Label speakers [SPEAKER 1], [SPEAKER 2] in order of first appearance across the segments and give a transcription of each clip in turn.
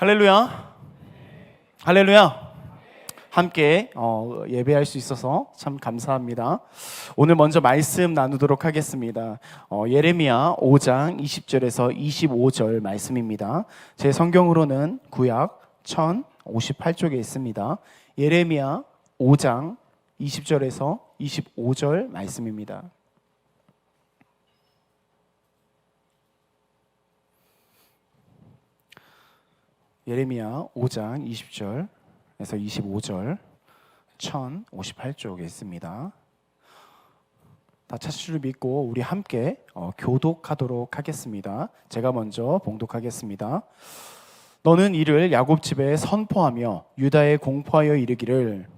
[SPEAKER 1] 할렐루야. 할렐루야. 함께 예배할 수 있어서 참 감사합니다. 오늘 먼저 말씀 나누도록 하겠습니다. 예레미야 5장 20절에서 25절 말씀입니다. 제 성경으로는 구약 1058쪽에 있습니다. 예레미야 5장 20절에서 25절 말씀입니다. 예레미야 5장 20절에서 25절 1058쪽에 있습니다. 다 찾을 줄 믿고 우리 함께 교독하도록 하겠습니다. 제가 먼저 봉독하겠습니다. 너는 이를 야곱 집에 선포하며 유다에 공포하여 이르기를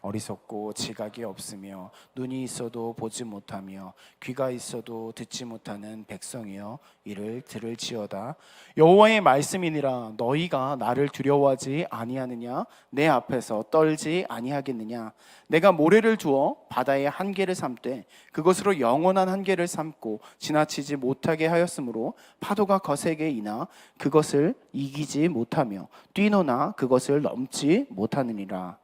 [SPEAKER 1] 어리석고 지각이 없으며 눈이 있어도 보지 못하며 귀가 있어도 듣지 못하는 백성이여 이를 들을지어다. 여호와의 말씀이니라. 너희가 나를 두려워하지 아니하느냐? 내 앞에서 떨지 아니하겠느냐? 내가 모래를 두어 바다의 한계를 삼되 그것으로 영원한 한계를 삼고 지나치지 못하게 하였으므로 파도가 거세게 이나 그것을 이기지 못하며 뛰노나 그것을 넘지 못하느니라.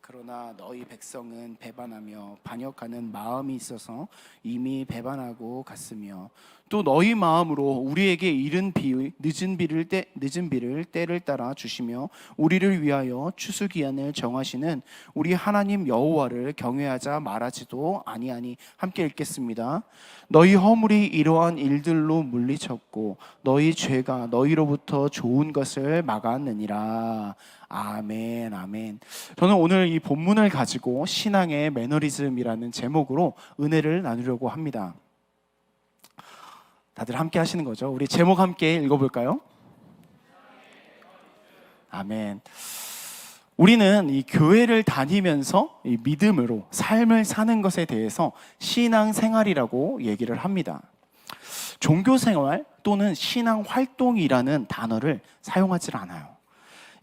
[SPEAKER 1] 그러나 너희 백성은 배반하며 반역하는 마음이 있어서 이미 배반하고 갔으며 또 너희 마음으로 우리에게 늦은 비를 때를 따라 주시며 우리를 위하여 추수기한을 정하시는 우리 하나님 여호와를 경외하자 말하지도 아니하니. 함께 읽겠습니다. 너희 허물이 이러한 일들로 물리쳤고 너희 죄가 너희로부터 좋은 것을 막았느니라. 아멘, 아멘. 저는 오늘 이 본문을 가지고 신앙의 매너리즘이라는 제목으로 은혜를 나누려고 합니다. 다들 함께 하시는 거죠? 우리 제목 함께 읽어볼까요? 아멘. 우리는 이 교회를 다니면서 이 믿음으로 삶을 사는 것에 대해서 신앙생활이라고 얘기를 합니다. 종교생활 또는 신앙활동이라는 단어를 사용하지 않아요.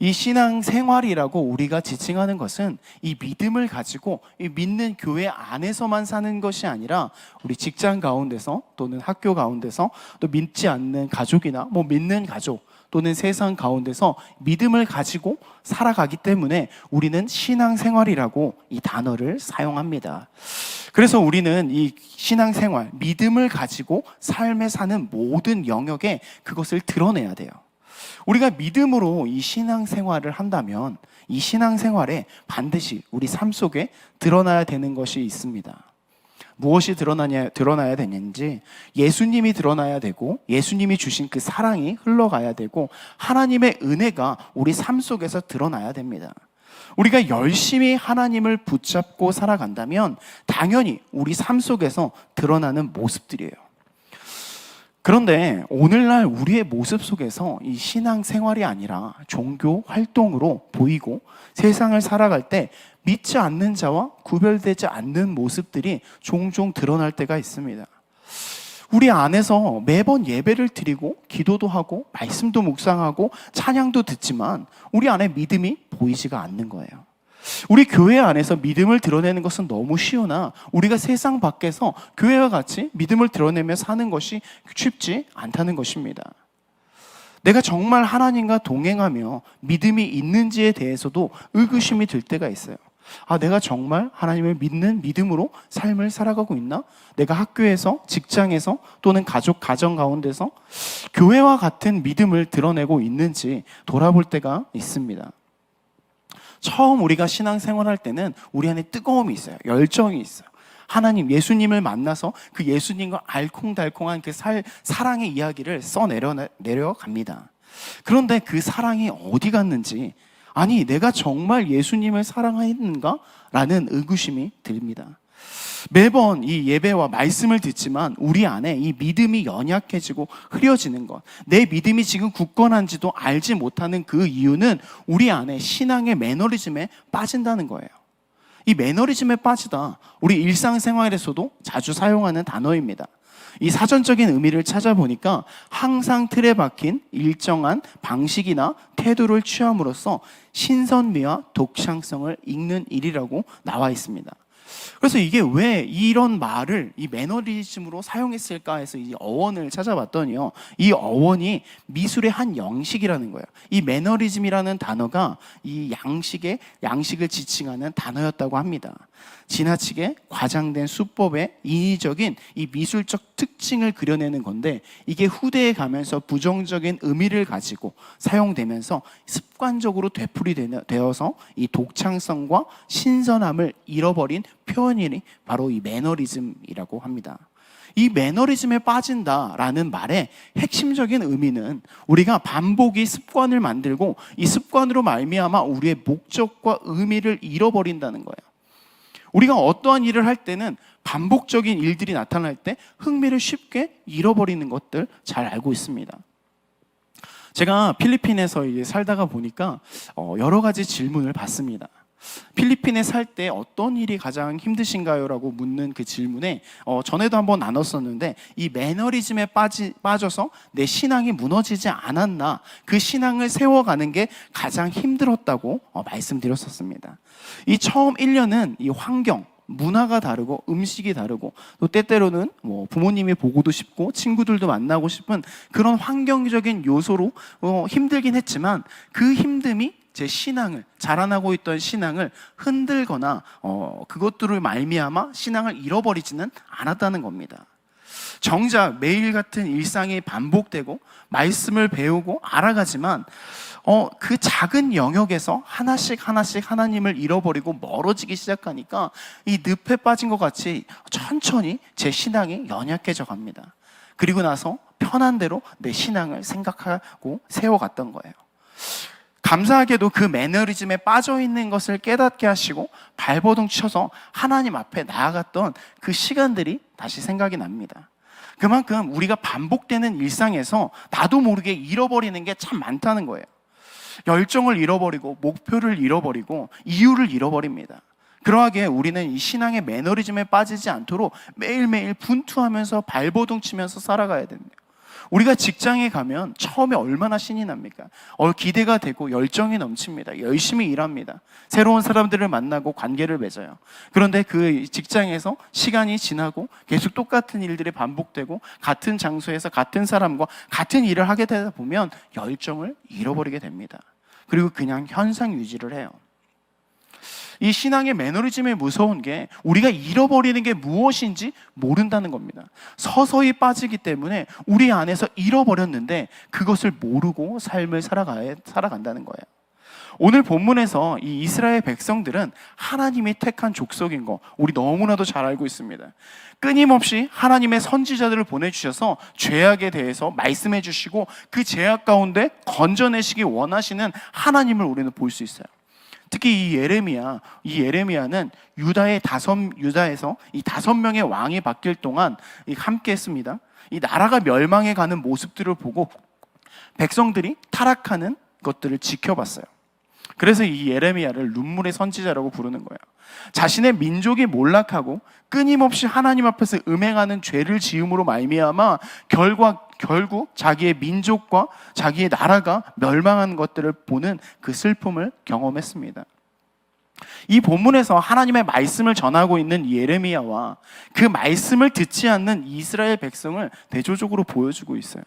[SPEAKER 1] 이 신앙생활이라고 우리가 지칭하는 것은 이 믿음을 가지고 이 믿는 교회 안에서만 사는 것이 아니라 우리 직장 가운데서 또는 학교 가운데서 또 믿지 않는 가족이나 믿는 가족 또는 세상 가운데서 믿음을 가지고 살아가기 때문에 우리는 신앙생활이라고 이 단어를 사용합니다. 그래서 우리는 이 신앙생활, 믿음을 가지고 삶에 사는 모든 영역에 그것을 드러내야 돼요. 우리가 믿음으로 이 신앙생활을 한다면 이 신앙생활에 반드시 우리 삶 속에 드러나야 되는 것이 있습니다. 무엇이 드러나야 되는지 예수님이 드러나야 되고 예수님이 주신 그 사랑이 흘러가야 되고 하나님의 은혜가 우리 삶 속에서 드러나야 됩니다. 우리가 열심히 하나님을 붙잡고 살아간다면 당연히 우리 삶 속에서 드러나는 모습들이에요. 그런데 오늘날 우리의 모습 속에서 이 신앙생활이 아니라 종교 활동으로 보이고 세상을 살아갈 때 믿지 않는 자와 구별되지 않는 모습들이 종종 드러날 때가 있습니다. 우리 안에서 매번 예배를 드리고 기도도 하고 말씀도 묵상하고 찬양도 듣지만 우리 안에 믿음이 보이지가 않는 거예요. 우리 교회 안에서 믿음을 드러내는 것은 너무 쉬우나 우리가 세상 밖에서 교회와 같이 믿음을 드러내며 사는 것이 쉽지 않다는 것입니다. 내가 정말 하나님과 동행하며 믿음이 있는지에 대해서도 의구심이 들 때가 있어요. 내가 정말 하나님을 믿는 믿음으로 삶을 살아가고 있나? 내가 학교에서, 직장에서 또는 가정 가운데서 교회와 같은 믿음을 드러내고 있는지 돌아볼 때가 있습니다. 처음 우리가 신앙생활할 때는 우리 안에 뜨거움이 있어요. 열정이 있어요. 하나님, 예수님을 만나서 그 예수님과 알콩달콩한 그 사랑의 이야기를 내려갑니다. 그런데 그 사랑이 어디 갔는지, 아니 내가 정말 예수님을 사랑했는가? 라는 의구심이 듭니다. 매번 이 예배와 말씀을 듣지만 우리 안에 이 믿음이 연약해지고 흐려지는 것, 내 믿음이 지금 굳건한지도 알지 못하는 그 이유는 우리 안에 신앙의 매너리즘에 빠진다는 거예요. 이 매너리즘에 빠지다 우리 일상생활에서도 자주 사용하는 단어입니다. 이 사전적인 의미를 찾아보니까 항상 틀에 박힌 일정한 방식이나 태도를 취함으로써 신선미와 독창성을 잃는 일이라고 나와 있습니다. 그래서 이게 왜 이런 말을 이 매너리즘으로 사용했을까 해서 이 어원을 찾아봤더니요, 이 어원이 미술의 한 영식이라는 거예요. 이 매너리즘이라는 단어가 이 양식을 지칭하는 단어였다고 합니다. 지나치게 과장된 수법의 인위적인 이 미술적 특징을 그려내는 건데, 이게 후대에 가면서 부정적인 의미를 가지고 사용되면서 습관적으로 되풀이되어서 이 독창성과 신선함을 잃어버린 표현이 바로 이 매너리즘이라고 합니다. 이 매너리즘에 빠진다라는 말의 핵심적인 의미는 우리가 반복이 습관을 만들고 이 습관으로 말미암아 우리의 목적과 의미를 잃어버린다는 거예요. 우리가 어떠한 일을 할 때는 반복적인 일들이 나타날 때 흥미를 쉽게 잃어버리는 것들 잘 알고 있습니다. 제가 필리핀에서 살다가 보니까 여러 가지 질문을 받습니다. 필리핀에 살 때 어떤 일이 가장 힘드신가요? 라고 묻는 그 질문에 전에도 한번 나눴었는데, 이 매너리즘에 빠져서 내 신앙이 무너지지 않았나, 그 신앙을 세워가는 게 가장 힘들었다고 말씀드렸었습니다. 이 처음 1년은 이 환경, 문화가 다르고 음식이 다르고 또 때때로는 부모님이 보고도 싶고 친구들도 만나고 싶은 그런 환경적인 요소로 힘들긴 했지만, 그 힘듦이 제 신앙을, 자라나고 있던 신앙을 흔들거나 그것들을 말미암아 신앙을 잃어버리지는 않았다는 겁니다. 정작 매일 같은 일상이 반복되고 말씀을 배우고 알아가지만 그 작은 영역에서 하나씩 하나님을 잃어버리고 멀어지기 시작하니까 이 늪에 빠진 것 같이 천천히 제 신앙이 연약해져 갑니다. 그리고 나서 편한 대로 내 신앙을 생각하고 세워갔던 거예요. 감사하게도 그 매너리즘에 빠져있는 것을 깨닫게 하시고 발버둥 쳐서 하나님 앞에 나아갔던 그 시간들이 다시 생각이 납니다. 그만큼 우리가 반복되는 일상에서 나도 모르게 잃어버리는 게 참 많다는 거예요. 열정을 잃어버리고 목표를 잃어버리고 이유를 잃어버립니다. 그러하기에 우리는 이 신앙의 매너리즘에 빠지지 않도록 매일매일 분투하면서 발버둥 치면서 살아가야 됩니다. 우리가 직장에 가면 처음에 얼마나 신이 납니까? 기대가 되고 열정이 넘칩니다. 열심히 일합니다. 새로운 사람들을 만나고 관계를 맺어요. 그런데 그 직장에서 시간이 지나고 계속 똑같은 일들이 반복되고 같은 장소에서 같은 사람과 같은 일을 하게 되다 보면 열정을 잃어버리게 됩니다. 그리고 그냥 현상 유지를 해요. 이 신앙의 매너리즘에 무서운 게 우리가 잃어버리는 게 무엇인지 모른다는 겁니다. 서서히 빠지기 때문에 우리 안에서 잃어버렸는데 그것을 모르고 삶을 살아간다는 거예요. 오늘 본문에서 이 이스라엘 백성들은 하나님이 택한 족속인 거 우리 너무나도 잘 알고 있습니다. 끊임없이 하나님의 선지자들을 보내주셔서 죄악에 대해서 말씀해 주시고 그 죄악 가운데 건져내시기 원하시는 하나님을 우리는 볼 수 있어요. 특히 이 예레미야는 유다에서 이 5명의 왕이 바뀔 동안 함께 했습니다. 이 나라가 멸망해 가는 모습들을 보고 백성들이 타락하는 것들을 지켜봤어요. 그래서 이 예레미야를 눈물의 선지자라고 부르는 거예요. 자신의 민족이 몰락하고 끊임없이 하나님 앞에서 음행하는 죄를 지음으로 말미암아 결국 자기의 민족과 자기의 나라가 멸망한 것들을 보는 그 슬픔을 경험했습니다. 이 본문에서 하나님의 말씀을 전하고 있는 이 예레미야와 그 말씀을 듣지 않는 이스라엘 백성을 대조적으로 보여주고 있어요.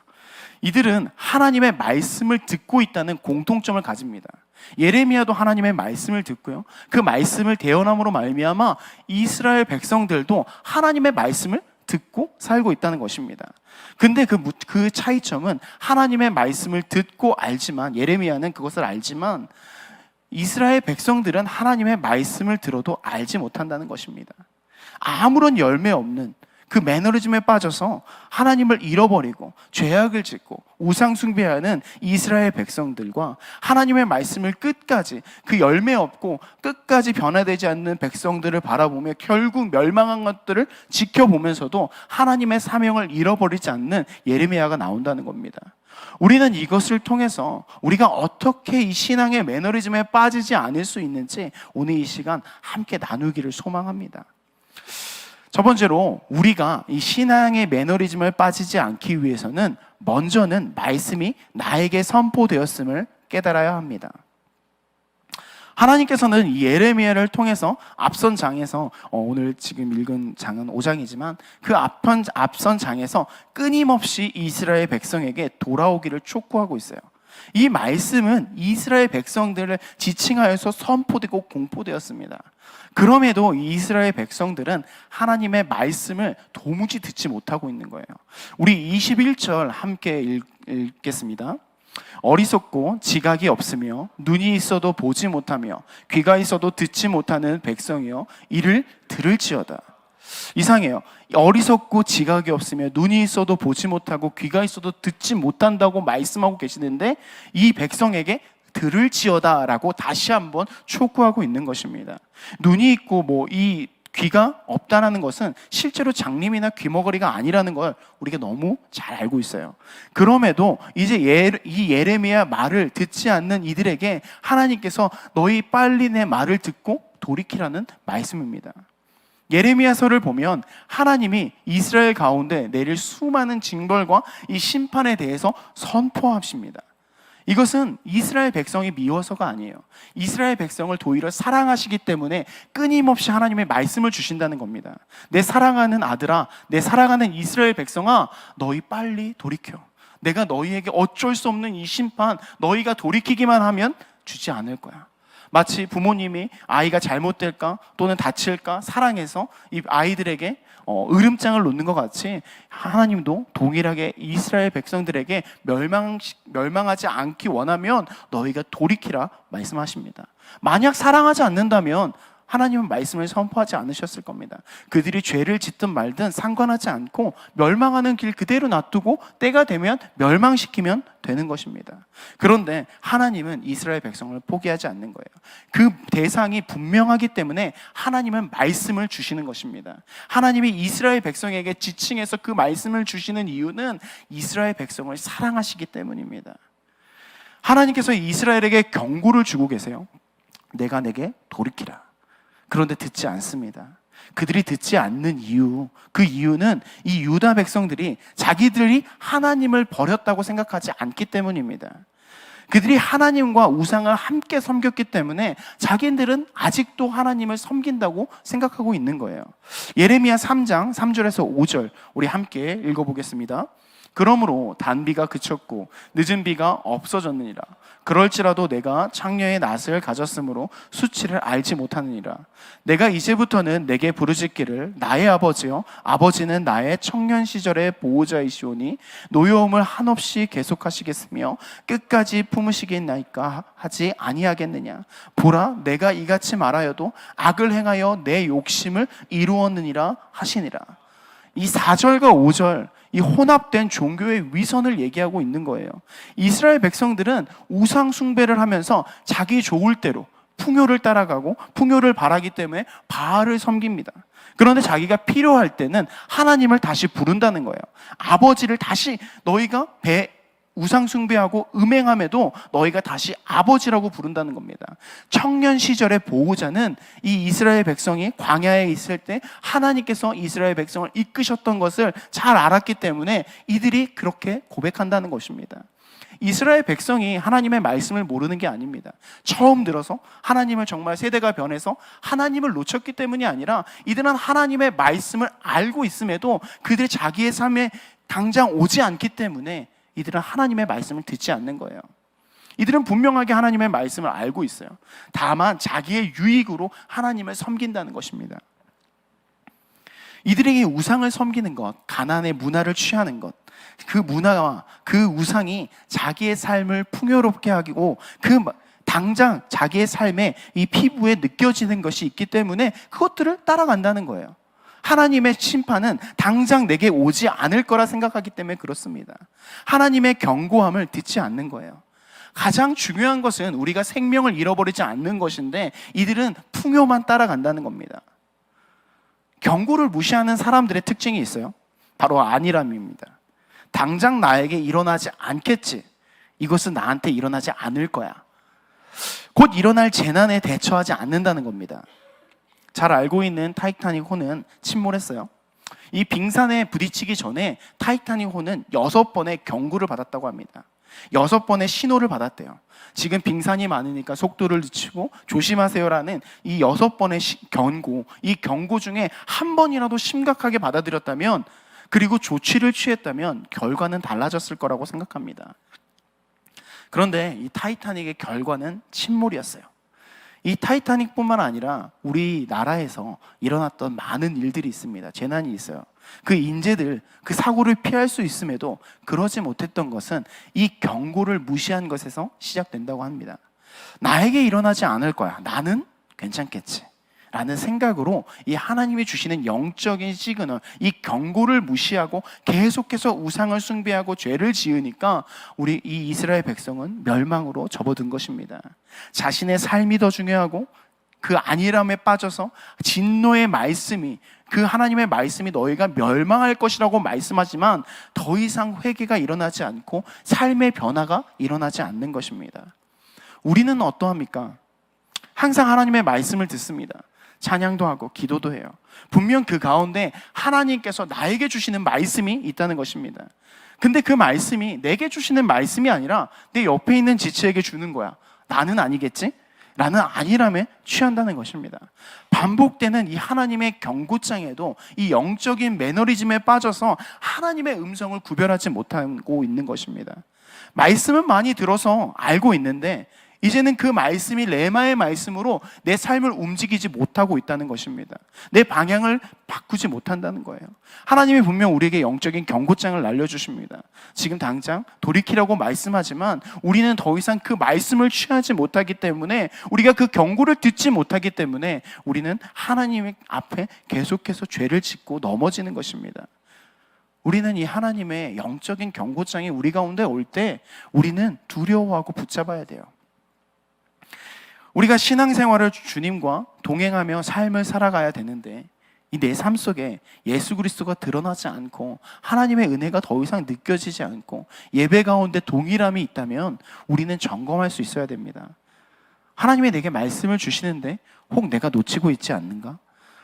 [SPEAKER 1] 이들은 하나님의 말씀을 듣고 있다는 공통점을 가집니다. 예레미야도 하나님의 말씀을 듣고요, 그 말씀을 대언함으로 말미암아 이스라엘 백성들도 하나님의 말씀을 듣고 살고 있다는 것입니다. 근데 그 차이점은 하나님의 말씀을 듣고 알지만, 예레미야는 그것을 알지만 이스라엘 백성들은 하나님의 말씀을 들어도 알지 못한다는 것입니다. 아무런 열매 없는 그 매너리즘에 빠져서 하나님을 잃어버리고 죄악을 짓고 우상 숭배하는 이스라엘 백성들과 하나님의 말씀을 끝까지 그 열매 없고 끝까지 변화되지 않는 백성들을 바라보며 결국 멸망한 것들을 지켜보면서도 하나님의 사명을 잃어버리지 않는 예레미야가 나온다는 겁니다. 우리는 이것을 통해서 우리가 어떻게 이 신앙의 매너리즘에 빠지지 않을 수 있는지 오늘 이 시간 함께 나누기를 소망합니다. 첫 번째로 우리가 이 신앙의 매너리즘을 빠지지 않기 위해서는 먼저는 말씀이 나에게 선포되었음을 깨달아야 합니다. 하나님께서는 이 예레미야를 통해서 앞선 장에서 오늘 지금 읽은 장은 5장이지만 그 앞선 장에서 끊임없이 이스라엘 백성에게 돌아오기를 촉구하고 있어요. 이 말씀은 이스라엘 백성들을 지칭하여서 선포되고 공포되었습니다. 그럼에도 이스라엘 백성들은 하나님의 말씀을 도무지 듣지 못하고 있는 거예요. 우리 21절 함께 읽겠습니다. 어리석고 지각이 없으며 눈이 있어도 보지 못하며 귀가 있어도 듣지 못하는 백성이여 이를 들을지어다. 이상해요. 어리석고 지각이 없으며 눈이 있어도 보지 못하고 귀가 있어도 듣지 못한다고 말씀하고 계시는데 이 백성에게 들을지어다 라고 다시 한번 촉구하고 있는 것입니다. 눈이 있고 이 귀가 없다라는 것은 실제로 장님이나 귀머거리가 아니라는 걸 우리가 너무 잘 알고 있어요. 그럼에도 이제 이 예레미야 말을 듣지 않는 이들에게 하나님께서 너희 빨리 내 말을 듣고 돌이키라는 말씀입니다. 예레미야서를 보면 하나님이 이스라엘 가운데 내릴 수많은 징벌과 이 심판에 대해서 선포하십니다. 이것은 이스라엘 백성이 미워서가 아니에요. 이스라엘 백성을 도리어 사랑하시기 때문에 끊임없이 하나님의 말씀을 주신다는 겁니다. 내 사랑하는 아들아, 내 사랑하는 이스라엘 백성아, 너희 빨리 돌이켜. 내가 너희에게 어쩔 수 없는 이 심판, 너희가 돌이키기만 하면 주지 않을 거야. 마치 부모님이 아이가 잘못될까 또는 다칠까 사랑해서 이 아이들에게 으름장을 놓는 것 같이 하나님도 동일하게 이스라엘 백성들에게 멸망하지 않기 원하면 너희가 돌이키라 말씀하십니다. 만약 사랑하지 않는다면 하나님은 말씀을 선포하지 않으셨을 겁니다. 그들이 죄를 짓든 말든 상관하지 않고 멸망하는 길 그대로 놔두고 때가 되면 멸망시키면 되는 것입니다. 그런데 하나님은 이스라엘 백성을 포기하지 않는 거예요. 그 대상이 분명하기 때문에 하나님은 말씀을 주시는 것입니다. 하나님이 이스라엘 백성에게 지칭해서 그 말씀을 주시는 이유는 이스라엘 백성을 사랑하시기 때문입니다. 하나님께서 이스라엘에게 경고를 주고 계세요. 내가 내게 돌이키라. 그런데 듣지 않습니다. 그들이 듣지 않는 이유, 그 이유는 이 유다 백성들이 자기들이 하나님을 버렸다고 생각하지 않기 때문입니다. 그들이 하나님과 우상을 함께 섬겼기 때문에 자기들은 아직도 하나님을 섬긴다고 생각하고 있는 거예요. 예레미야 3장 3절에서 5절 우리 함께 읽어보겠습니다. 그러므로 단비가 그쳤고 늦은 비가 없어졌느니라. 그럴지라도 내가 창녀의 낯을 가졌으므로 수치를 알지 못하느니라. 내가 이제부터는 내게 부르짖기를 나의 아버지여, 아버지는 나의 청년 시절의 보호자이시오니 노여움을 한없이 계속하시겠으며 끝까지 품으시겠나이까 하지 아니하겠느냐. 보라, 내가 이같이 말하여도 악을 행하여 내 욕심을 이루었느니라 하시니라. 이 4절과 5절 이 혼합된 종교의 위선을 얘기하고 있는 거예요. 이스라엘 백성들은 우상 숭배를 하면서 자기 좋을 대로 풍요를 따라가고 풍요를 바라기 때문에 바알을 섬깁니다. 그런데 자기가 필요할 때는 하나님을 다시 부른다는 거예요. 아버지를 다시 너희가 우상 숭배하고 음행함에도 너희가 다시 아버지라고 부른다는 겁니다. 청년 시절의 보호자는 이 이스라엘 백성이 광야에 있을 때 하나님께서 이스라엘 백성을 이끄셨던 것을 잘 알았기 때문에 이들이 그렇게 고백한다는 것입니다. 이스라엘 백성이 하나님의 말씀을 모르는 게 아닙니다. 처음 들어서 하나님을 정말 세대가 변해서 하나님을 놓쳤기 때문이 아니라 이들은 하나님의 말씀을 알고 있음에도 그들이 자기의 삶에 당장 오지 않기 때문에 이들은 하나님의 말씀을 듣지 않는 거예요. 이들은 분명하게 하나님의 말씀을 알고 있어요. 다만 자기의 유익으로 하나님을 섬긴다는 것입니다. 이들에게 우상을 섬기는 것, 가나안의 문화를 취하는 것, 그 문화와 그 우상이 자기의 삶을 풍요롭게 하고 당장 자기의 삶에 이 피부에 느껴지는 것이 있기 때문에 그것들을 따라간다는 거예요. 하나님의 심판은 당장 내게 오지 않을 거라 생각하기 때문에 그렇습니다. 하나님의 경고함을 듣지 않는 거예요. 가장 중요한 것은 우리가 생명을 잃어버리지 않는 것인데 이들은 풍요만 따라간다는 겁니다. 경고를 무시하는 사람들의 특징이 있어요. 바로 안일함입니다. 당장 나에게 일어나지 않겠지. 이것은 나한테 일어나지 않을 거야. 곧 일어날 재난에 대처하지 않는다는 겁니다. 잘 알고 있는 타이타닉호는 침몰했어요. 이 빙산에 부딪히기 전에 타이타닉호는 6번의 경고를 받았다고 합니다. 6번의 신호를 받았대요. 지금 빙산이 많으니까 속도를 늦추고 조심하세요라는 이 6번의 경고, 이 경고 중에 한 번이라도 심각하게 받아들였다면, 그리고 조치를 취했다면 결과는 달라졌을 거라고 생각합니다. 그런데 이 타이타닉의 결과는 침몰이었어요. 이 타이타닉뿐만 아니라 우리나라에서 일어났던 많은 일들이 있습니다. 재난이 있어요. 그 인재들, 그 사고를 피할 수 있음에도 그러지 못했던 것은 이 경고를 무시한 것에서 시작된다고 합니다. 나에게 일어나지 않을 거야, 나는 괜찮겠지 라는 생각으로 이 하나님이 주시는 영적인 시그널, 이 경고를 무시하고 계속해서 우상을 숭배하고 죄를 지으니까 우리 이 이스라엘 백성은 멸망으로 접어든 것입니다. 자신의 삶이 더 중요하고 그 안일함에 빠져서 진노의 말씀이, 그 하나님의 말씀이 너희가 멸망할 것이라고 말씀하지만 더 이상 회개가 일어나지 않고 삶의 변화가 일어나지 않는 것입니다. 우리는 어떠합니까? 항상 하나님의 말씀을 듣습니다. 찬양도 하고 기도도 해요. 분명 그 가운데 하나님께서 나에게 주시는 말씀이 있다는 것입니다. 근데 그 말씀이 내게 주시는 말씀이 아니라 내 옆에 있는 지체에게 주는 거야. 나는 아니겠지? 라는 안일함에 취한다는 것입니다. 반복되는 이 하나님의 경고장에도 이 영적인 매너리즘에 빠져서 하나님의 음성을 구별하지 못하고 있는 것입니다. 말씀은 많이 들어서 알고 있는데 이제는 그 말씀이 레마의 말씀으로 내 삶을 움직이지 못하고 있다는 것입니다. 내 방향을 바꾸지 못한다는 거예요. 하나님이 분명 우리에게 영적인 경고장을 날려주십니다. 지금 당장 돌이키라고 말씀하지만 우리는 더 이상 그 말씀을 취하지 못하기 때문에, 우리가 그 경고를 듣지 못하기 때문에 우리는 하나님 앞에 계속해서 죄를 짓고 넘어지는 것입니다. 우리는 이 하나님의 영적인 경고장이 우리 가운데 올 때 우리는 두려워하고 붙잡아야 돼요. 우리가 신앙생활을 주님과 동행하며 삶을 살아가야 되는데 이 내 삶 속에 예수 그리스도가 드러나지 않고 하나님의 은혜가 더 이상 느껴지지 않고 예배 가운데 동일함이 있다면 우리는 점검할 수 있어야 됩니다. 하나님이 내게 말씀을 주시는데 혹 내가 놓치고 있지 않는가?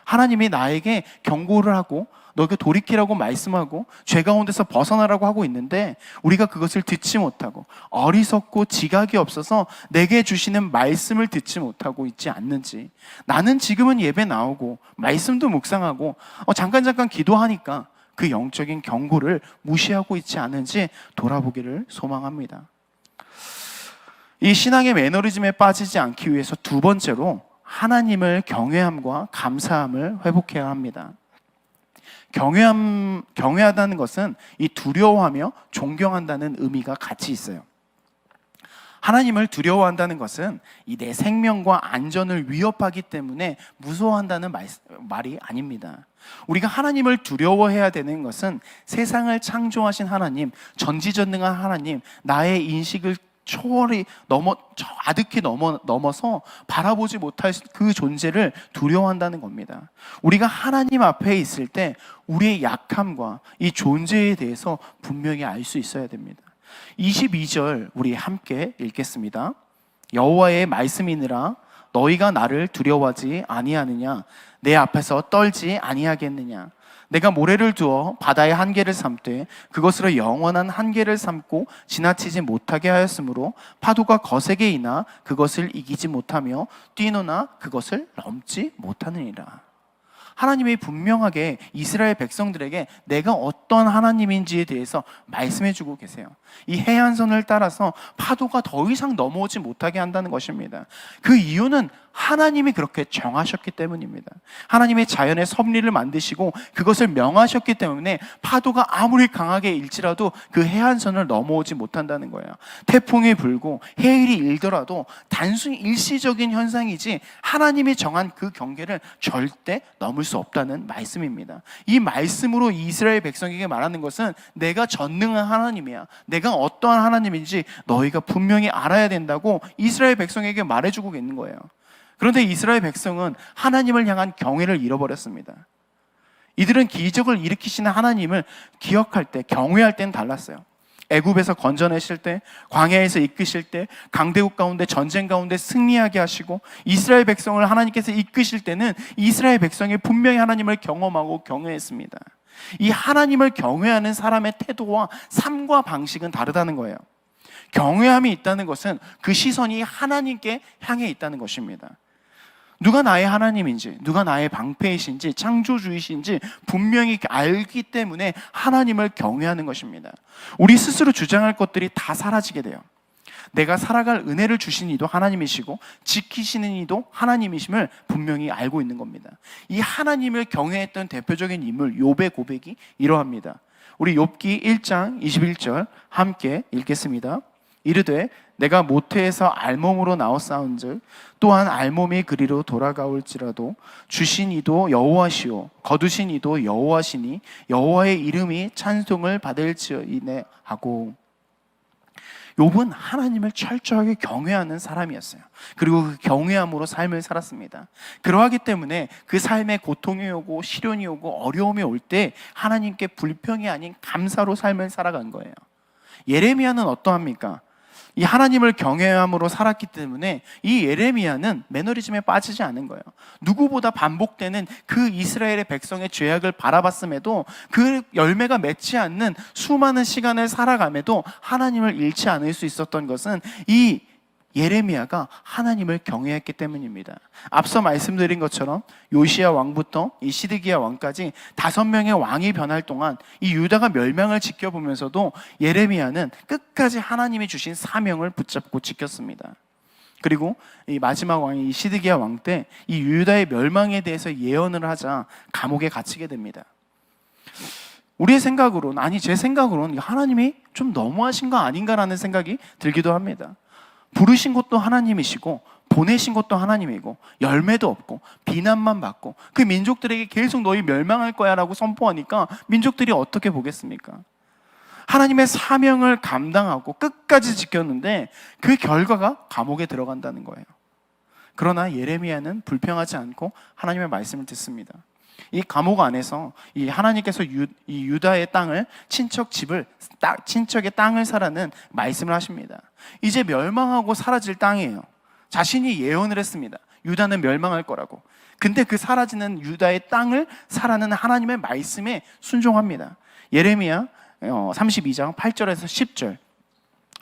[SPEAKER 1] 하나님이 나에게 경고를 하고 너에게 돌이키라고 말씀하고 죄 가운데서 벗어나라고 하고 있는데 우리가 그것을 듣지 못하고 어리석고 지각이 없어서 내게 주시는 말씀을 듣지 못하고 있지 않는지, 나는 지금은 예배 나오고 말씀도 묵상하고 잠깐 기도하니까 그 영적인 경고를 무시하고 있지 않은지 돌아보기를 소망합니다. 이 신앙의 매너리즘에 빠지지 않기 위해서 두 번째로 하나님을 경외함과 감사함을 회복해야 합니다. 경외하다는 것은 이 두려워하며 존경한다는 의미가 같이 있어요. 하나님을 두려워한다는 것은 이 내 생명과 안전을 위협하기 때문에 무서워한다는 말이 아닙니다. 우리가 하나님을 두려워해야 되는 것은 세상을 창조하신 하나님, 전지전능한 하나님, 나의 인식을 초월히 아득히 넘어서 바라보지 못할 그 존재를 두려워한다는 겁니다. 우리가 하나님 앞에 있을 때 우리의 약함과 이 존재에 대해서 분명히 알 수 있어야 됩니다. 22절 우리 함께 읽겠습니다. 여호와의 말씀이니라 너희가 나를 두려워하지 아니하느냐? 내 앞에서 떨지 아니하겠느냐? 내가 모래를 두어 바다의 한계를 삼되 그것으로 영원한 한계를 삼고 지나치지 못하게 하였으므로 파도가 거세게 이나 그것을 이기지 못하며 뛰노나 그것을 넘지 못하느니라. 하나님이 분명하게 이스라엘 백성들에게 내가 어떤 하나님인지에 대해서 말씀해주고 계세요. 이 해안선을 따라서 파도가 더 이상 넘어오지 못하게 한다는 것입니다. 그 이유는 하나님이 그렇게 정하셨기 때문입니다. 하나님의 자연의 섭리를 만드시고 그것을 명하셨기 때문에 파도가 아무리 강하게 일지라도 그 해안선을 넘어오지 못한다는 거예요. 태풍이 불고 해일이 일더라도 단순히 일시적인 현상이지 하나님이 정한 그 경계를 절대 넘을 수 없다는 말씀입니다. 이 말씀으로 이스라엘 백성에게 말하는 것은 내가 전능한 하나님이야, 내가 어떠한 하나님인지 너희가 분명히 알아야 된다고 이스라엘 백성에게 말해주고 있는 거예요. 그런데 이스라엘 백성은 하나님을 향한 경외를 잃어버렸습니다. 이들은 기적을 일으키시는 하나님을 기억할 때, 경외할 때는 달랐어요. 애굽에서 건져내실 때, 광야에서 이끄실 때, 강대국 가운데 전쟁 가운데 승리하게 하시고 이스라엘 백성을 하나님께서 이끄실 때는 이스라엘 백성이 분명히 하나님을 경험하고 경외했습니다. 이 하나님을 경외하는 사람의 태도와 삶과 방식은 다르다는 거예요. 경외함이 있다는 것은 그 시선이 하나님께 향해 있다는 것입니다. 누가 나의 하나님인지, 누가 나의 방패이신지, 창조주이신지 분명히 알기 때문에 하나님을 경외하는 것입니다. 우리 스스로 주장할 것들이 다 사라지게 돼요. 내가 살아갈 은혜를 주신 이도 하나님이시고 지키시는 이도 하나님이심을 분명히 알고 있는 겁니다. 이 하나님을 경외했던 대표적인 인물 욥의 고백이 이러합니다. 우리 욥기 1장 21절 함께 읽겠습니다. 이르되 내가 모태에서 알몸으로 나왔사온즉 또한 알몸이 그리로 돌아가올지라도 주신 이도 여호와시오 거두신 이도 여호와시니 여호와의 이름이 찬송을 받을지어이네 하고. 욥은 하나님을 철저하게 경외하는 사람이었어요. 그리고 그 경외함으로 삶을 살았습니다. 그러하기 때문에 그 삶에 고통이 오고 시련이 오고 어려움이 올 때 하나님께 불평이 아닌 감사로 삶을 살아간 거예요. 예레미야는 어떠합니까? 이 하나님을 경외함으로 살았기 때문에 이 예레미야는 매너리즘에 빠지지 않은 거예요. 누구보다 반복되는 그 이스라엘의 백성의 죄악을 바라봤음에도 그 열매가 맺지 않는 수많은 시간을 살아감에도 하나님을 잃지 않을 수 있었던 것은 이 예레미야가 하나님을 경외했기 때문입니다. 앞서 말씀드린 것처럼 요시야 왕부터 이 시드기야 왕까지 5명의 왕이 변할 동안 이 유다가 멸망을 지켜보면서도 예레미야는 끝까지 하나님이 주신 사명을 붙잡고 지켰습니다. 그리고 이 마지막 왕이 이 시드기야 왕 때 이 유다의 멸망에 대해서 예언을 하자 감옥에 갇히게 됩니다. 우리의 생각으로는, 아니 제 생각으로는 하나님이 좀 너무하신 거 아닌가라는 생각이 들기도 합니다. 부르신 것도 하나님이시고 보내신 것도 하나님이고 열매도 없고 비난만 받고 그 민족들에게 계속 너희 멸망할 거야 라고 선포하니까 민족들이 어떻게 보겠습니까? 하나님의 사명을 감당하고 끝까지 지켰는데 그 결과가 감옥에 들어간다는 거예요. 그러나 예레미야는 불평하지 않고 하나님의 말씀을 듣습니다. 이 감옥 안에서 이 하나님께서 이 유다의 땅을 친척의 땅을 사라는 말씀을 하십니다. 이제 멸망하고 사라질 땅이에요. 자신이 예언을 했습니다. 유다는 멸망할 거라고. 근데 그 사라지는 유다의 땅을 사라는 하나님의 말씀에 순종합니다. 예레미야 32장 8절에서 10절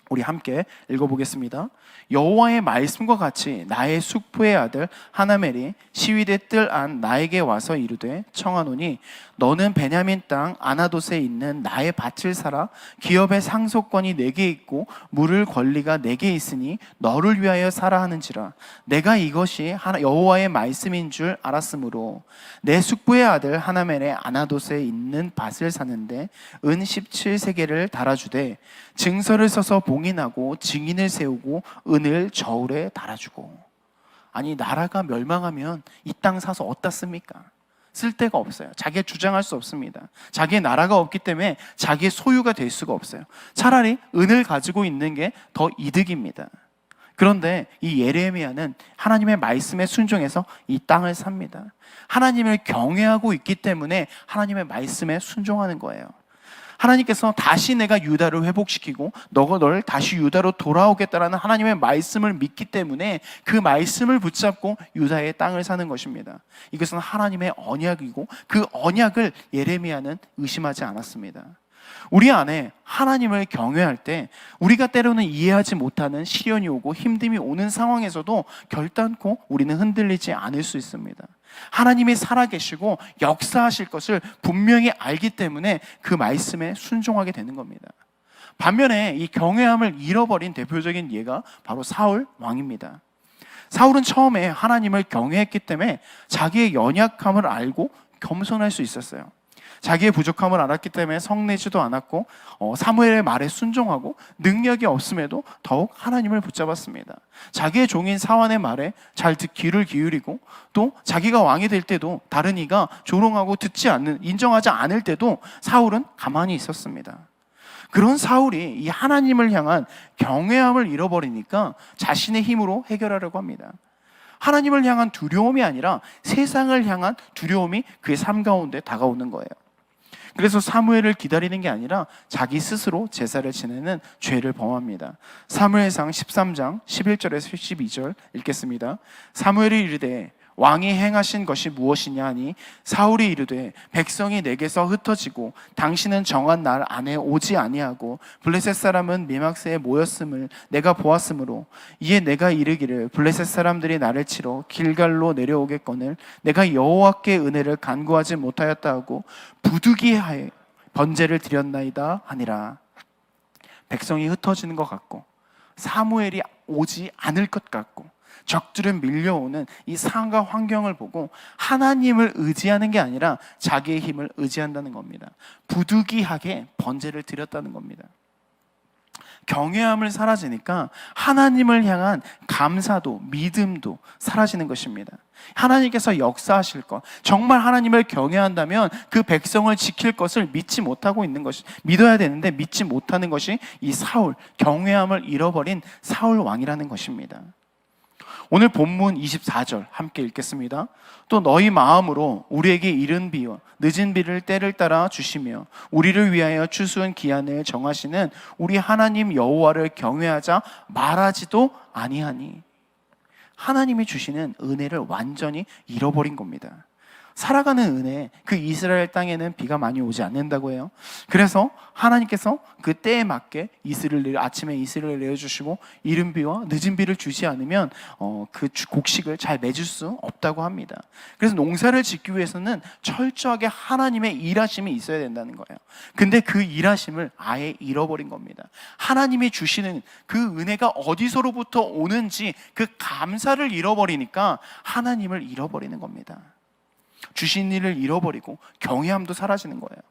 [SPEAKER 1] 우리 함께 읽어보겠습니다. 여호와의 말씀과 같이 나의 숙부의 아들 하나멜이 시위대 뜰 안 나에게 와서 이르되 청하노니 너는 베냐민 땅 아나돗에 있는 나의 밭을 사라. 기업의 상속권이 내게 있고 물을 권리가 내게 있으니 너를 위하여 사라 하는지라. 내가 이것이 여호와의 말씀인 줄 알았으므로 내 숙부의 아들 하나멜의 아나돗에 있는 밭을 사는데 은 17세겔을 달아주되 증서를 써서 봉인하고 증인을 세우고 은을 저울에 달아주고. 아니 나라가 멸망하면 이 땅 사서 어디다 씁니까? 쓸 데가 없어요. 자기가 주장할 수 없습니다. 자기의 나라가 없기 때문에 자기의 소유가 될 수가 없어요. 차라리 은을 가지고 있는 게 더 이득입니다. 그런데 이 예레미야는 하나님의 말씀에 순종해서 이 땅을 삽니다. 하나님을 경외하고 있기 때문에 하나님의 말씀에 순종하는 거예요. 하나님께서 다시 내가 유다를 회복시키고 너가 널 다시 유다로 돌아오겠다라는 하나님의 말씀을 믿기 때문에 그 말씀을 붙잡고 유다의 땅을 사는 것입니다. 이것은 하나님의 언약이고 그 언약을 예레미야는 의심하지 않았습니다. 우리 안에 하나님을 경외할 때 우리가 때로는 이해하지 못하는 시련이 오고 힘듦이 오는 상황에서도 결단코 우리는 흔들리지 않을 수 있습니다. 하나님이 살아계시고 역사하실 것을 분명히 알기 때문에 그 말씀에 순종하게 되는 겁니다. 반면에 이 경외함을 잃어버린 대표적인 예가 바로 사울 왕입니다. 사울은 처음에 하나님을 경외했기 때문에 자기의 연약함을 알고 겸손할 수 있었어요. 자기의 부족함을 알았기 때문에 성내지도 않았고 사무엘의 말에 순종하고 능력이 없음에도 더욱 하나님을 붙잡았습니다. 자기의 종인 사완의 말에 잘 귀를 기울이고 또 자기가 왕이 될 때도 다른 이가 조롱하고 인정하지 않을 때도 사울은 가만히 있었습니다. 그런 사울이 이 하나님을 향한 경외함을 잃어버리니까 자신의 힘으로 해결하려고 합니다. 하나님을 향한 두려움이 아니라 세상을 향한 두려움이 그의 삶 가운데 다가오는 거예요. 그래서 사무엘을 기다리는 게 아니라 자기 스스로 제사를 지내는 죄를 범합니다. 사무엘상 13장 11절에서 12절 읽겠습니다. 사무엘이 이르되 왕이 행하신 것이 무엇이냐 하니 사울이 이르되 백성이 내게서 흩어지고 당신은 정한 날 안에 오지 아니하고 블레셋 사람은 미막새에 모였음을 내가 보았으므로 이에 내가 이르기를 블레셋 사람들이 나를 치러 길갈로 내려오겠거늘 내가 여호와께 은혜를 간구하지 못하였다 하고 부득이하여 번제를 드렸나이다 하니라. 백성이 흩어지는 것 같고 사무엘이 오지 않을 것 같고 적들은 밀려오는 이 상황과 환경을 보고 하나님을 의지하는 게 아니라 자기의 힘을 의지한다는 겁니다. 부득이하게 번제를 드렸다는 겁니다. 경외함을 사라지니까 하나님을 향한 감사도 믿음도 사라지는 것입니다. 하나님께서 역사하실 것, 정말 하나님을 경외한다면 그 백성을 지킬 것을 믿지 못하고 있는 것이, 믿어야 되는데 믿지 못하는 것이 이 사울, 경외함을 잃어버린 사울 왕이라는 것입니다. 오늘 본문 24절 함께 읽겠습니다. 또 너희 마음으로 우리에게 이른 비와 늦은 비를 때를 따라 주시며 우리를 위하여 추수한 기한을 정하시는 우리 하나님 여호와를 경외하자 말하지도 아니하니. 하나님이 주시는 은혜를 완전히 잃어버린 겁니다. 살아가는 은혜, 그 이스라엘 땅에는 비가 많이 오지 않는다고 해요. 그래서 하나님께서 그 때에 맞게 아침에 이슬을 내려주시고 이른 비와 늦은 비를 주지 않으면 그 곡식을 잘 맺을 수 없다고 합니다. 그래서 농사를 짓기 위해서는 철저하게 하나님의 일하심이 있어야 된다는 거예요. 근데 그 일하심을 아예 잃어버린 겁니다. 하나님이 주시는 그 은혜가 어디서로부터 오는지 그 감사를 잃어버리니까 하나님을 잃어버리는 겁니다. 주신 일을 잃어버리고 경외함도 사라지는 거예요.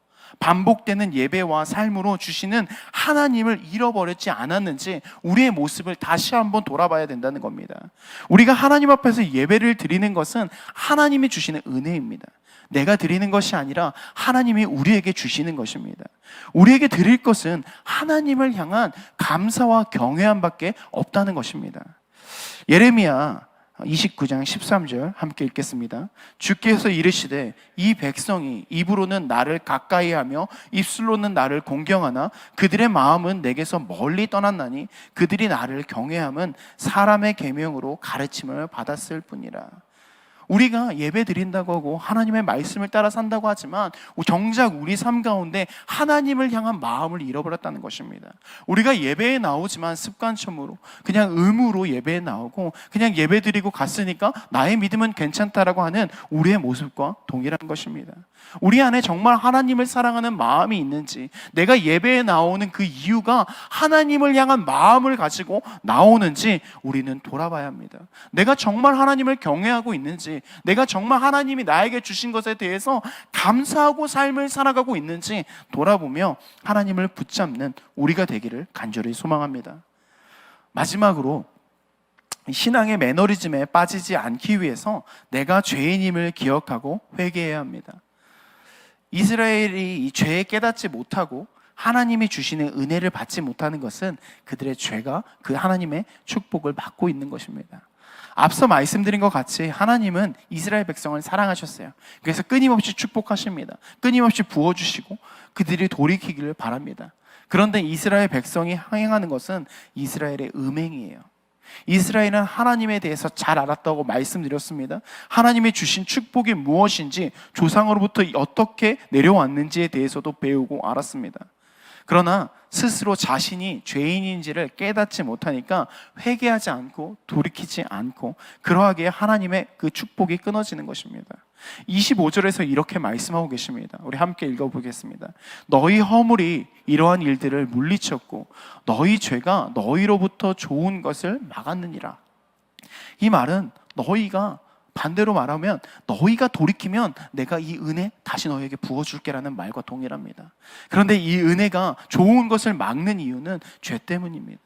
[SPEAKER 1] 반복되는 예배와 삶으로 주시는 하나님을 잃어버렸지 않았는지 우리의 모습을 다시 한번 돌아봐야 된다는 겁니다. 우리가 하나님 앞에서 예배를 드리는 것은 하나님이 주시는 은혜입니다. 내가 드리는 것이 아니라 하나님이 우리에게 주시는 것입니다. 우리에게 드릴 것은 하나님을 향한 감사와 경외함밖에 없다는 것입니다. 예레미야 29장 13절 함께 읽겠습니다. 주께서 이르시되 이 백성이 입으로는 나를 가까이하며 입술로는 나를 공경하나 그들의 마음은 내게서 멀리 떠났나니 그들이 나를 경외함은 사람의 계명으로 가르침을 받았을 뿐이라. 우리가 예배 드린다고 하고 하나님의 말씀을 따라 산다고 하지만 정작 우리 삶 가운데 하나님을 향한 마음을 잃어버렸다는 것입니다. 우리가 예배에 나오지만 습관처럼 그냥 의무로 예배에 나오고 그냥 예배 드리고 갔으니까 나의 믿음은 괜찮다라고 하는 우리의 모습과 동일한 것입니다. 우리 안에 정말 하나님을 사랑하는 마음이 있는지, 내가 예배에 나오는 그 이유가 하나님을 향한 마음을 가지고 나오는지 우리는 돌아봐야 합니다. 내가 정말 하나님을 경외하고 있는지, 내가 정말 하나님이 나에게 주신 것에 대해서 감사하고 삶을 살아가고 있는지 돌아보며 하나님을 붙잡는 우리가 되기를 간절히 소망합니다. 마지막으로 신앙의 매너리즘에 빠지지 않기 위해서 내가 죄인임을 기억하고 회개해야 합니다. 이스라엘이 이 죄에 깨닫지 못하고 하나님이 주시는 은혜를 받지 못하는 것은 그들의 죄가 그 하나님의 축복을 막고 있는 것입니다. 앞서 말씀드린 것 같이 하나님은 이스라엘 백성을 사랑하셨어요. 그래서 끊임없이 축복하십니다. 끊임없이 부어주시고 그들이 돌이키기를 바랍니다. 그런데 이스라엘 백성이 행하는 것은 이스라엘의 음행이에요. 이스라엘은 하나님에 대해서 잘 알았다고 말씀드렸습니다. 하나님이 주신 축복이 무엇인지, 조상으로부터 어떻게 내려왔는지에 대해서도 배우고 알았습니다. 그러나 스스로 자신이 죄인인지를 깨닫지 못하니까 회개하지 않고 돌이키지 않고 그러하기에 하나님의 그 축복이 끊어지는 것입니다. 25절에서 이렇게 말씀하고 계십니다. 우리 함께 읽어보겠습니다. 너희 허물이 이러한 일들을 물리쳤고 너희 죄가 너희로부터 좋은 것을 막았느니라. 이 말은 너희가, 반대로 말하면 너희가 돌이키면 내가 이 은혜 다시 너희에게 부어줄게라는 말과 동일합니다. 그런데 이 은혜가 좋은 것을 막는 이유는 죄 때문입니다.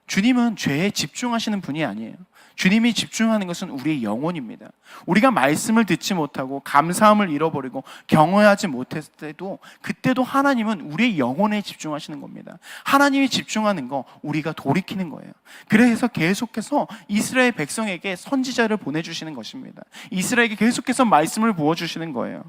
[SPEAKER 1] 주님은 죄에 집중하시는 분이 아니에요. 주님이 집중하는 것은 우리의 영혼입니다. 우리가 말씀을 듣지 못하고 감사함을 잃어버리고 경외하지 못했을 때도 그때도 하나님은 우리의 영혼에 집중하시는 겁니다. 하나님이 집중하는 거 우리가 돌이키는 거예요. 그래서 계속해서 이스라엘 백성에게 선지자를 보내주시는 것입니다. 이스라엘에게 계속해서 말씀을 부어주시는 거예요.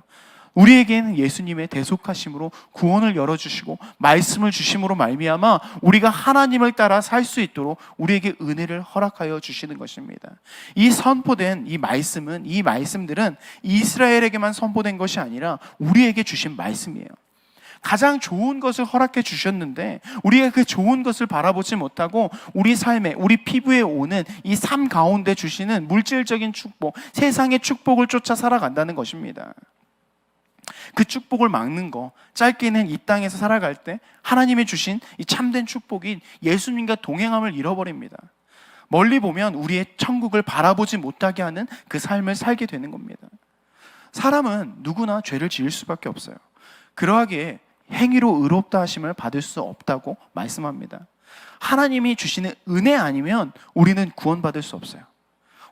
[SPEAKER 1] 우리에게는 예수님의 대속하심으로 구원을 열어주시고 말씀을 주심으로 말미암아 우리가 하나님을 따라 살 수 있도록 우리에게 은혜를 허락하여 주시는 것입니다. 이 선포된 이 말씀들은 이스라엘에게만 선포된 것이 아니라 우리에게 주신 말씀이에요. 가장 좋은 것을 허락해 주셨는데 우리가 그 좋은 것을 바라보지 못하고 우리 삶에, 우리 피부에 오는 이 삶 가운데 주시는 물질적인 축복, 세상의 축복을 쫓아 살아간다는 것입니다. 그 축복을 막는 거, 짧게는 이 땅에서 살아갈 때 하나님이 주신 이 참된 축복인 예수님과 동행함을 잃어버립니다. 멀리 보면 우리의 천국을 바라보지 못하게 하는 그 삶을 살게 되는 겁니다. 사람은 누구나 죄를 지을 수밖에 없어요. 그러하기에 행위로 의롭다 하심을 받을 수 없다고 말씀합니다. 하나님이 주시는 은혜 아니면 우리는 구원받을 수 없어요.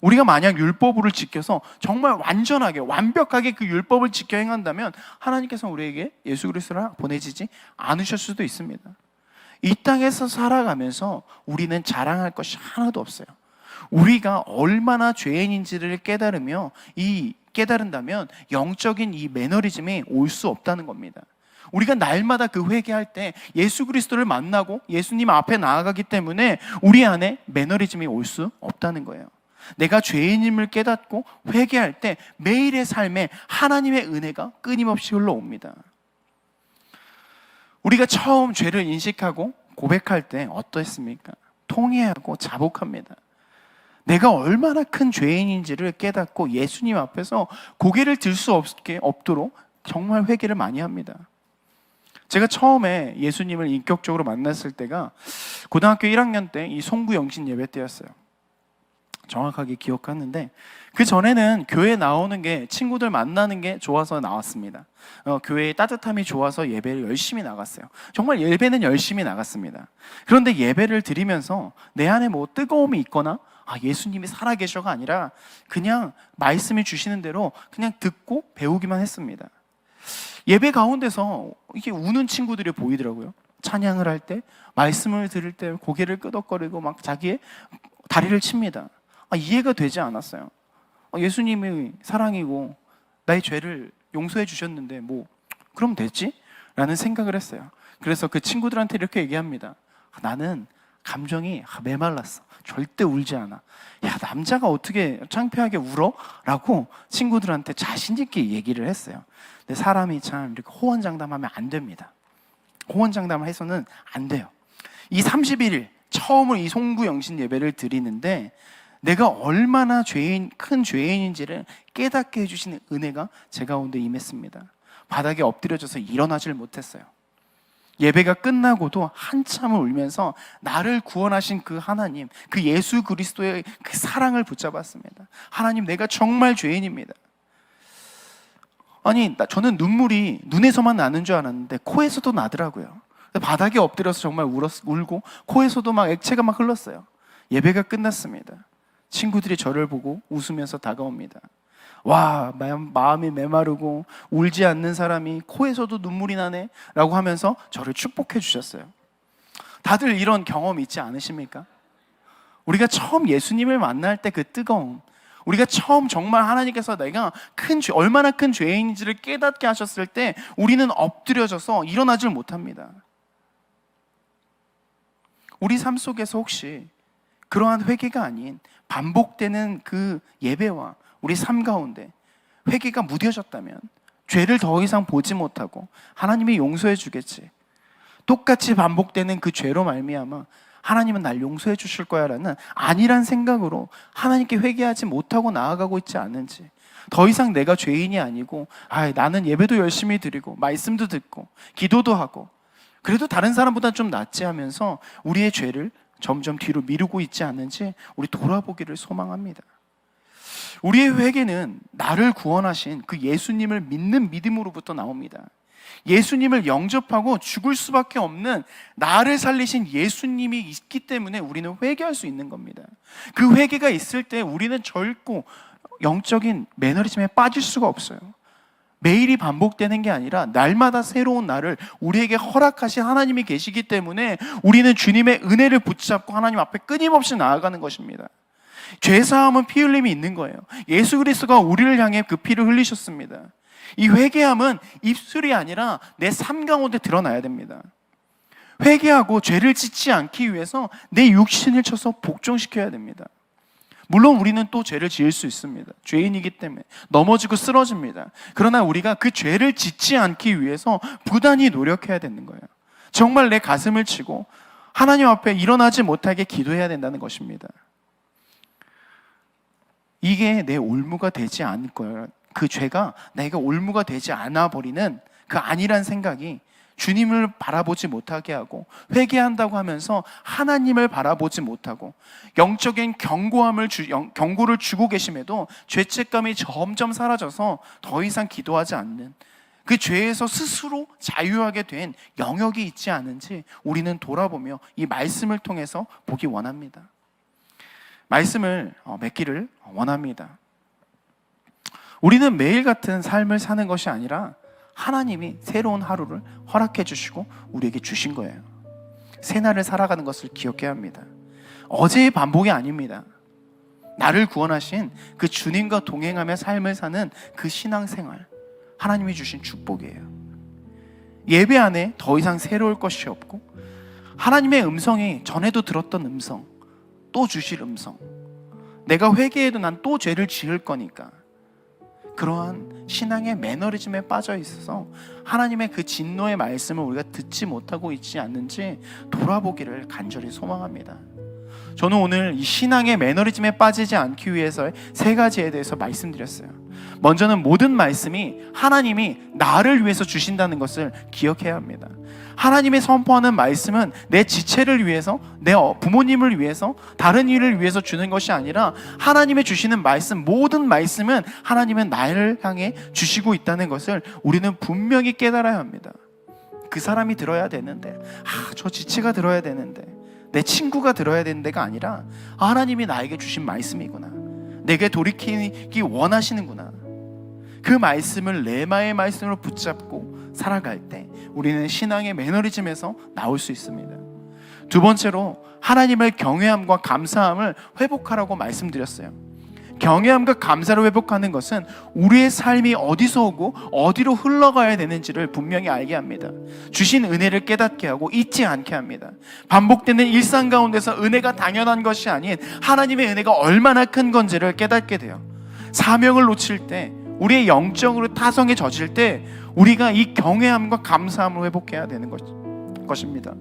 [SPEAKER 1] 우리가 만약 율법을 지켜서 정말 완전하게 완벽하게 그 율법을 지켜 행한다면 하나님께서 우리에게 예수 그리스도를 보내지지 않으실 수도 있습니다. 이 땅에서 살아가면서 우리는 자랑할 것이 하나도 없어요. 우리가 얼마나 죄인인지를 깨달은다면 영적인 이 매너리즘이 올 수 없다는 겁니다. 우리가 날마다 그 회개할 때 예수 그리스도를 만나고 예수님 앞에 나아가기 때문에 우리 안에 매너리즘이 올 수 없다는 거예요. 내가 죄인임을 깨닫고 회개할 때 매일의 삶에 하나님의 은혜가 끊임없이 흘러옵니다. 우리가 처음 죄를 인식하고 고백할 때 어떠했습니까? 통회하고 자복합니다. 내가 얼마나 큰 죄인인지를 깨닫고 예수님 앞에서 고개를 들 수 없도록 정말 회개를 많이 합니다. 제가 처음에 예수님을 인격적으로 만났을 때가 고등학교 1학년 때 이 송구 영신 예배 때였어요. 정확하게 기억하는데 그 전에는 교회 나오는 게 친구들 만나는 게 좋아서 나왔습니다. 교회의 따뜻함이 좋아서 예배를 열심히 나갔어요. 정말 예배는 열심히 나갔습니다. 그런데 예배를 드리면서 내 안에 뭐 뜨거움이 있거나 예수님이 살아계셔가 아니라 그냥 말씀이 주시는 대로 그냥 듣고 배우기만 했습니다. 예배 가운데서 이게 우는 친구들이 보이더라고요. 찬양을 할 때, 말씀을 들을 때 고개를 끄덕거리고 막 자기의 다리를 칩니다. 이해가 되지 않았어요. 예수님이 사랑이고 나의 죄를 용서해 주셨는데 그럼 됐지? 라는 생각을 했어요. 그래서 그 친구들한테 이렇게 얘기합니다. 나는 감정이 메말랐어. 절대 울지 않아. 야, 남자가 어떻게 창피하게 울어? 라고 친구들한테 자신 있게 얘기를 했어요. 근데 사람이 참 이렇게 호언장담하면 안 됩니다. 호언장담을 해서는 안 돼요. 이 31일 처음으로 이 송구 영신 예배를 드리는데 내가 얼마나 큰 죄인인지를 깨닫게 해주시는 은혜가 제 가운데 임했습니다. 바닥에 엎드려져서 일어나질 못했어요. 예배가 끝나고도 한참을 울면서 나를 구원하신 그 하나님, 그 예수 그리스도의 그 사랑을 붙잡았습니다. 하나님, 내가 정말 죄인입니다. 저는 눈물이 눈에서만 나는 줄 알았는데 코에서도 나더라고요. 바닥에 엎드려서 정말 울고 코에서도 막 액체가 막 흘렀어요. 예배가 끝났습니다. 친구들이 저를 보고 웃으면서 다가옵니다. 와, 마음이 메마르고 울지 않는 사람이 코에서도 눈물이 나네 라고 하면서 저를 축복해 주셨어요. 다들 이런 경험 있지 않으십니까? 우리가 처음 예수님을 만날 때 그 뜨거움, 우리가 처음 정말 하나님께서 내가 얼마나 큰 죄인인지를 깨닫게 하셨을 때 우리는 엎드려져서 일어나질 못합니다. 우리 삶 속에서 혹시 그러한 회개가 아닌 반복되는 그 예배와 우리 삶 가운데 회개가 무뎌졌다면 죄를 더 이상 보지 못하고 하나님이 용서해 주겠지, 똑같이 반복되는 그 죄로 말미암아 하나님은 날 용서해 주실 거야 라는 아니란 생각으로 하나님께 회개하지 못하고 나아가고 있지 않은지, 더 이상 내가 죄인이 아니고 나는 예배도 열심히 드리고 말씀도 듣고 기도도 하고 그래도 다른 사람보다 좀 낫지 하면서 우리의 죄를 점점 뒤로 미루고 있지 않는지 우리 돌아보기를 소망합니다. 우리의 회개는 나를 구원하신 그 예수님을 믿는 믿음으로부터 나옵니다. 예수님을 영접하고 죽을 수밖에 없는 나를 살리신 예수님이 있기 때문에 우리는 회개할 수 있는 겁니다. 그 회개가 있을 때 우리는 결코 영적인 매너리즘에 빠질 수가 없어요. 매일이 반복되는 게 아니라 날마다 새로운 날을 우리에게 허락하신 하나님이 계시기 때문에 우리는 주님의 은혜를 붙잡고 하나님 앞에 끊임없이 나아가는 것입니다. 죄사함은 피 흘림이 있는 거예요. 예수 그리스도가 우리를 향해 그 피를 흘리셨습니다. 이 회개함은 입술이 아니라 내 삶 가운데 드러나야 됩니다. 회개하고 죄를 짓지 않기 위해서 내 육신을 쳐서 복종시켜야 됩니다. 물론 우리는 또 죄를 지을 수 있습니다. 죄인이기 때문에 넘어지고 쓰러집니다. 그러나 우리가 그 죄를 짓지 않기 위해서 부단히 노력해야 되는 거예요. 정말 내 가슴을 치고 하나님 앞에 일어나지 못하게 기도해야 된다는 것입니다. 이게 내 올무가 되지 않을 거예요. 그 죄가 내가 올무가 되지 않아 버리는 그 아니란 생각이 주님을 바라보지 못하게 하고, 회개한다고 하면서 하나님을 바라보지 못하고 영적인 경고를 주고 계심에도 죄책감이 점점 사라져서 더 이상 기도하지 않는, 그 죄에서 스스로 자유하게 된 영역이 있지 않은지 우리는 돌아보며 이 말씀을 통해서 보기 원합니다. 말씀을 맺기를 원합니다. 우리는 매일 같은 삶을 사는 것이 아니라 하나님이 새로운 하루를 허락해 주시고 우리에게 주신 거예요. 새날을 살아가는 것을 기억해야 합니다. 어제의 반복이 아닙니다. 나를 구원하신 그 주님과 동행하며 삶을 사는 그 신앙생활, 하나님이 주신 축복이에요. 예배 안에 더 이상 새로울 것이 없고, 하나님의 음성이 전에도 들었던 음성, 또 주실 음성, 내가 회개해도 난 또 죄를 지을 거니까, 그러한 신앙의 매너리즘에 빠져 있어서 하나님의 그 진노의 말씀을 우리가 듣지 못하고 있지 않는지 돌아보기를 간절히 소망합니다. 저는 오늘 이 신앙의 매너리즘에 빠지지 않기 위해서 세 가지에 대해서 말씀드렸어요. 먼저는 모든 말씀이 하나님이 나를 위해서 주신다는 것을 기억해야 합니다. 하나님의 선포하는 말씀은 내 지체를 위해서, 내 부모님을 위해서, 다른 일을 위해서 주는 것이 아니라 하나님의 주시는 말씀, 모든 말씀은 하나님은 나를 향해 주시고 있다는 것을 우리는 분명히 깨달아야 합니다. 그 사람이 들어야 되는데, 저 지체가 들어야 되는데, 내 친구가 들어야 되는 데가 아니라 하나님이 나에게 주신 말씀이구나, 내게 돌이키기 원하시는구나, 그 말씀을 레마의 말씀으로 붙잡고 살아갈 때 우리는 신앙의 매너리즘에서 나올 수 있습니다. 두 번째로 하나님을 경외함과 감사함을 회복하라고 말씀드렸어요. 경외함과 감사를 회복하는 것은 우리의 삶이 어디서 오고 어디로 흘러가야 되는지를 분명히 알게 합니다. 주신 은혜를 깨닫게 하고 잊지 않게 합니다. 반복되는 일상 가운데서 은혜가 당연한 것이 아닌 하나님의 은혜가 얼마나 큰 건지를 깨닫게 돼요. 사명을 놓칠 때, 우리의 영적으로 타성에 젖을 때 우리가 이 경외함과 감사함을 회복해야 되는 것입니다.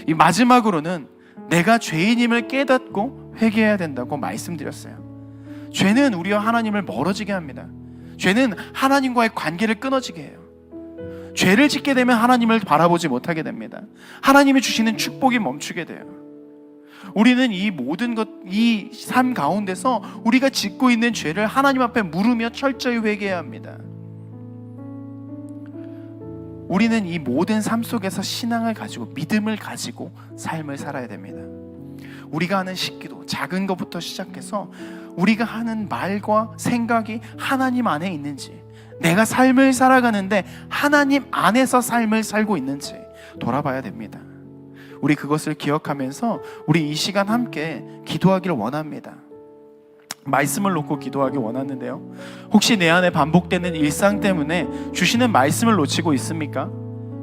[SPEAKER 1] 이 마지막으로는 내가 죄인임을 깨닫고 회개해야 된다고 말씀드렸어요. 죄는 우리와 하나님을 멀어지게 합니다. 죄는 하나님과의 관계를 끊어지게 해요. 죄를 짓게 되면 하나님을 바라보지 못하게 됩니다. 하나님이 주시는 축복이 멈추게 돼요. 우리는 이 모든 것, 이 삶 가운데서 우리가 짓고 있는 죄를 하나님 앞에 물으며 철저히 회개해야 합니다. 우리는 이 모든 삶 속에서 신앙을 가지고, 믿음을 가지고 삶을 살아야 됩니다. 우리가 하는 식기도, 작은 것부터 시작해서 우리가 하는 말과 생각이 하나님 안에 있는지, 내가 삶을 살아가는데 하나님 안에서 삶을 살고 있는지 돌아봐야 됩니다. 우리 그것을 기억하면서 우리 이 시간 함께 기도하기를 원합니다. 말씀을 놓고 기도하기 원하는데요, 혹시 내 안에 반복되는 일상 때문에 주시는 말씀을 놓치고 있습니까?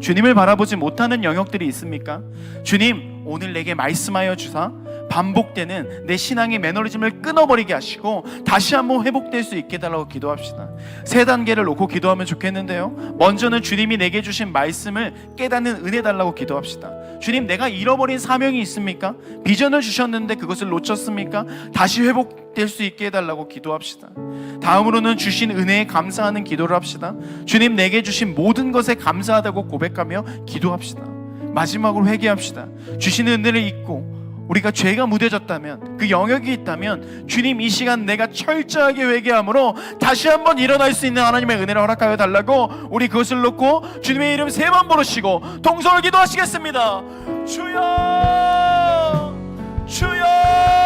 [SPEAKER 1] 주님을 바라보지 못하는 영역들이 있습니까? 주님, 오늘 내게 말씀하여 주사 반복되는 내 신앙의 매너리즘을 끊어버리게 하시고 다시 한번 회복될 수 있게 해달라고 기도합시다. 세 단계를 놓고 기도하면 좋겠는데요, 먼저는 주님이 내게 주신 말씀을 깨닫는 은혜 달라고 기도합시다. 주님, 내가 잃어버린 사명이 있습니까? 비전을 주셨는데 그것을 놓쳤습니까? 다시 회복될 수 있게 해달라고 기도합시다. 다음으로는 주신 은혜에 감사하는 기도를 합시다. 주님, 내게 주신 모든 것에 감사하다고 고백하며 기도합시다. 마지막으로 회개합시다. 주시는 은혜를 잊고 우리가 죄가 무뎌졌다면, 그 영역이 있다면 주님, 이 시간 내가 철저하게 회개함으로 다시 한번 일어날 수 있는 하나님의 은혜를 허락하여 달라고 우리 그것을 놓고 주님의 이름 3번 부르시고 동성을 기도하시겠습니다. 주여, 주여.